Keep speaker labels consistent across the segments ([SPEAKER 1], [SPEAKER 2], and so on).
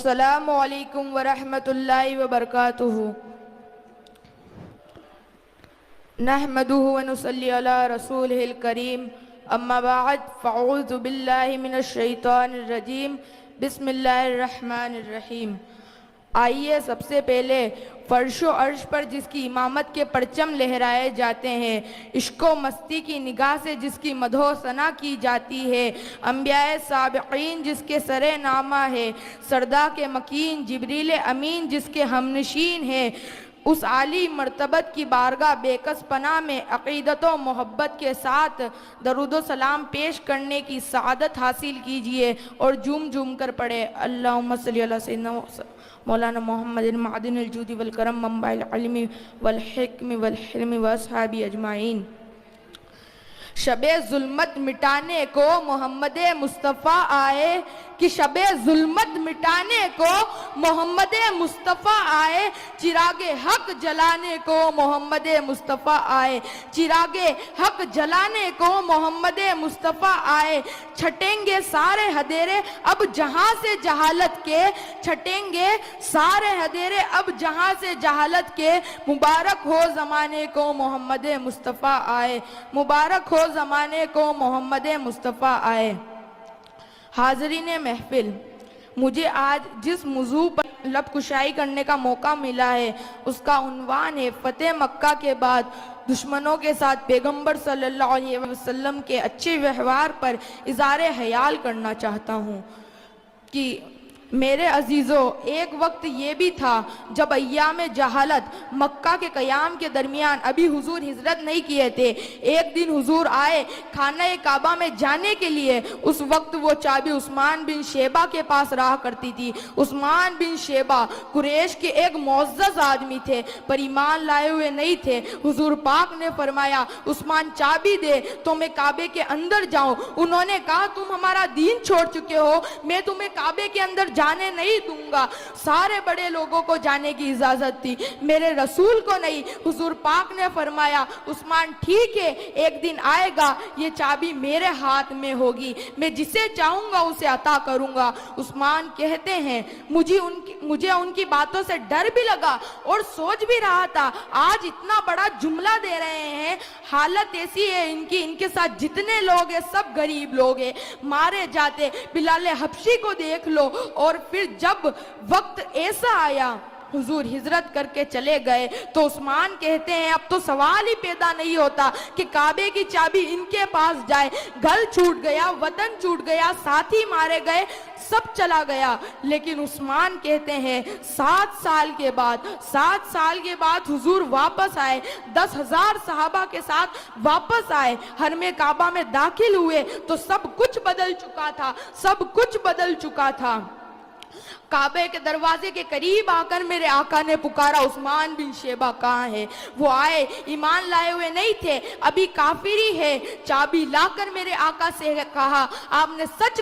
[SPEAKER 1] السلام علیکم ورحمۃ اللہ وبرکاتہ۔ نحمدہ ونصلی علی رسولہ الکریم، اما بعد فاعوذ باللہ من الشیطان الرجیم، بسم اللہ الرحمن الرحیم۔ آئیے سب سے پہلے فرش و عرش پر جس کی امامت کے پرچم لہرائے جاتے ہیں، عشق و مستی کی نگاہ سے جس کی مدح و ثنا کی جاتی ہے، انبیاء سابقین جس کے سر نامہ ہے، سردا کے مکین جبریل امین جس کے ہمنشین ہے، اس عالی مرتبت کی بارگاہ بے کس پناہ میں عقیدت و محبت کے ساتھ درود و سلام پیش کرنے کی سعادت حاصل کیجئے اور جھوم جھوم کر پڑھے۔ اللہم صلی علی سیدنا مولانا محمد معدن الجود والکرم منبع العلم والحکم والحلم واصحابہ اجمعین۔ شب ظلمت مٹانے کو محمد مصطفیٰ آئے، کہ شب ظلمت مٹانے کو محمد مصطفیٰ آئے، چراغ حق جلانے کو محمد مصطفیٰ آئے، چراغ حق جلانے کو محمد مصطفیٰ آئے۔ چھٹیں گے سارے ہدیرے اب جہاں سے جہالت کے، چھٹیں گے سارے ہدیرے اب جہاں سے جہالت کے، مبارک ہو زمانے کو محمد مصطفیٰ آئے، مبارک ہو زمانے کو محمد مصطفیٰ آئے۔ حاضرین محفل، مجھے آج جس موضوع پر لب کشائی کرنے کا موقع ملا ہے اس کا عنوان ہے فتح مکہ کے بعد دشمنوں کے ساتھ پیغمبر صلی اللہ علیہ وسلم کے اچھے ویوہار پر اظہار خیال کرنا چاہتا ہوں کہ میرے عزیزو، ایک وقت یہ بھی تھا جب ایام جہالت مکہ کے قیام کے درمیان ابھی حضور ہجرت نہیں کیے تھے۔ ایک دن حضور آئے خانہ کعبہ میں جانے کے لیے، اس وقت وہ چابی عثمان بن شیبہ کے پاس رہا کرتی تھی۔ عثمان بن شیبہ قریش کے ایک معزز آدمی تھے پر ایمان لائے ہوئے نہیں تھے۔ حضور پاک نے فرمایا عثمان چابی دے تو میں کعبے کے اندر جاؤں۔ انہوں نے کہا تم ہمارا دین چھوڑ چکے ہو، میں تمہیں کعبے کے اندر جانے نہیں دوں گا۔ سارے بڑے لوگوں کو جانے کی اجازت تھی، میرے رسول کو نہیں۔ حضور پاک نے فرمایا عثمان ٹھیک ہے، ایک دن آئے گا یہ چابی میرے ہاتھ میں ہوگی، میں جسے چاہوں گا اسے عطا کروں گا۔ عثمان کہتے ہیں مجھے ان کی باتوں سے ڈر بھی لگا اور سوچ بھی رہا تھا آج اتنا بڑا جملہ دے رہے ہیں، حالت ایسی ہے ان کے ساتھ جتنے لوگ ہیں سب غریب لوگ ہیں، مارے جاتے۔ بلال حبشی کو دیکھ لو۔ اور پھر جب وقت ایسا آیا حضور ہجرت کر کے چلے گئے تو عثمان کہتے ہیں اب تو سوال ہی پیدا نہیں ہوتا کہ کعبے کی چابی ان کے پاس جائے۔ گھر چھوٹ گیا، وطن چھوٹ گیا، ساتھی مارے گئے، سب چلا گیا۔ لیکن عثمان کہتے ہیں 7 سال کے بعد حضور واپس آئے، 10,000 صحابہ کے ساتھ واپس آئے، حرم کعبہ میں داخل ہوئے تو سب کچھ بدل چکا تھا۔ کعبے کے دروازے کے قریب آ کر میرے آقا نے پکارا عثمان بن شیبہ کہاں ہے؟ وہ آئے، ایمان لائے ہوئے نہیں تھے، ابھی کافری ہے۔ چابی لا کر میرے آقا سے کہا آپ نے سچ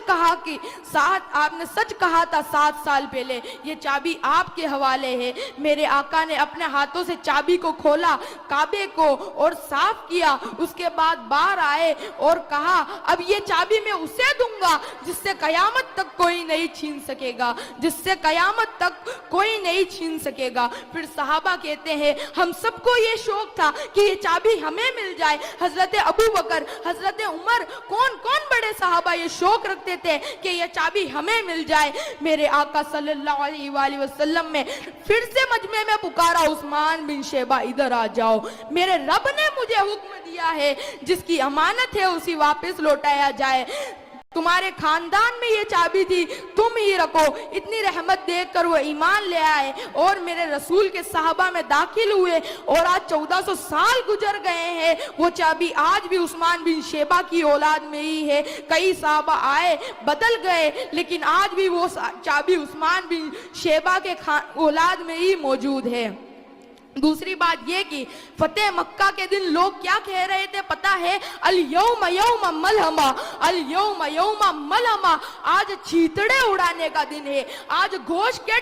[SPEAKER 1] کہا تھا 7 سال پہلے، یہ چابی آپ کے حوالے ہے۔ میرے آقا نے اپنے ہاتھوں سے چابی کو کھولا، کعبے کو اور صاف کیا، اس کے بعد باہر آئے اور کہا اب یہ چابی میں اسے دوں گا جس سے قیامت تک کوئی نہیں چھین سکے گا، پھر صحابہ کہتے ہیں ہم سب کو یہ شوق تھا کہ یہ چابی ہمیں مل جائے۔ حضرت ابو بکر، حضرت عمر، کون بڑے صحابہ یہ شوق رکھتے تھے کہ یہ چابی ہمیں مل جائے۔ میرے آقا صلی اللہ علیہ وآلہ وسلم میں پھر سے مجمع میں پکارا عثمان بن شیبہ ادھر آ جاؤ، میرے رب نے مجھے حکم دیا ہے جس کی امانت ہے اسی واپس لوٹایا جائے۔ تمہارے خاندان میں یہ چابی تھی، تم ہی رکھو۔ اتنی رحمت دیکھ کر وہ ایمان لے آئے اور میرے رسول کے صحابہ میں داخل ہوئے اور آج 1400 سال گزر گئے ہیں، وہ چابی آج بھی عثمان بن شیبہ کی اولاد میں ہی ہے۔ کئی صحابہ آئے بدل گئے لیکن آج بھی وہ چابی عثمان بن شیبہ کے اولاد میں ہی موجود ہے۔ دوسری بات یہ کہ فتح مکہ کے دن لوگ کیا کہہ رہے تھے پتہ ہے؟ الیوم یوم ملہمہ، الیوم یوم ملہمہ، آج چیتڑے اڑانے کا دن ہے، آج گوشت کے